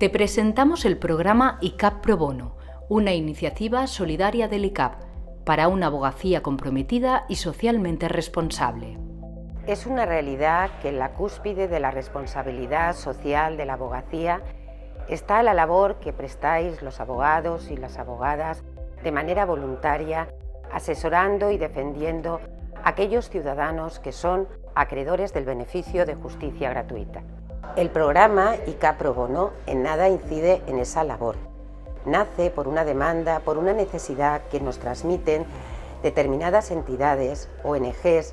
Te presentamos el programa ICAP Pro Bono, una iniciativa solidaria del ICAP para una abogacía comprometida y socialmente responsable. Es una realidad que en la cúspide de la responsabilidad social de la abogacía está la labor que prestáis los abogados y las abogadas de manera voluntaria, asesorando y defendiendo a aquellos ciudadanos que son acreedores del beneficio de justicia gratuita. El programa ICAP Pro Bono en nada incide en esa labor. Nace por una demanda, por una necesidad que nos transmiten determinadas entidades, ONGs,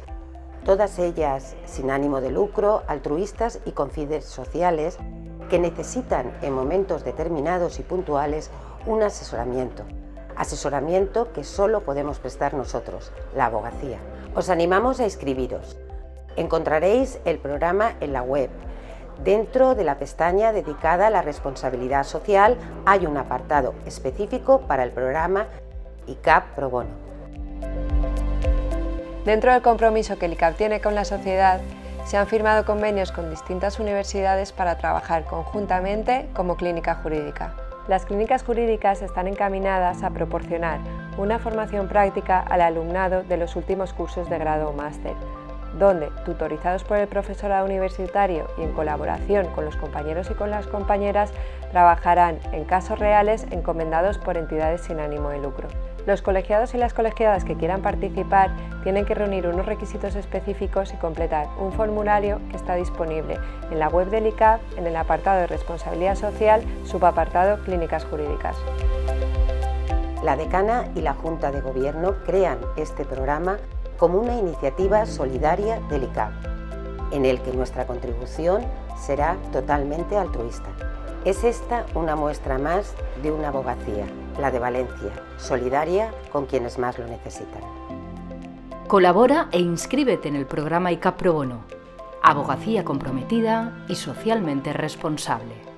todas ellas sin ánimo de lucro, altruistas y con fines sociales, que necesitan en momentos determinados y puntuales un asesoramiento que solo podemos prestar nosotros, la abogacía. Os animamos a inscribiros. Encontraréis el programa en la web. Dentro de la pestaña dedicada a la responsabilidad social hay un apartado específico para el programa ICAP Pro Bono. Dentro del compromiso que el ICAP tiene con la sociedad, se han firmado convenios con distintas universidades para trabajar conjuntamente como clínica jurídica. Las clínicas jurídicas están encaminadas a proporcionar una formación práctica al alumnado de los últimos cursos de grado o máster, donde, tutorizados por el profesorado universitario y en colaboración con los compañeros y con las compañeras, trabajarán en casos reales encomendados por entidades sin ánimo de lucro. Los colegiados y las colegiadas que quieran participar tienen que reunir unos requisitos específicos y completar un formulario que está disponible en la web del ICAP en el apartado de Responsabilidad Social, subapartado Clínicas Jurídicas. La decana y la Junta de Gobierno crean este programa como una iniciativa solidaria del ICAP, en el que nuestra contribución será totalmente altruista. Es esta una muestra más de una abogacía, la de Valencia, solidaria con quienes más lo necesitan. Colabora e inscríbete en el programa ICAP Pro Bono, abogacía comprometida y socialmente responsable.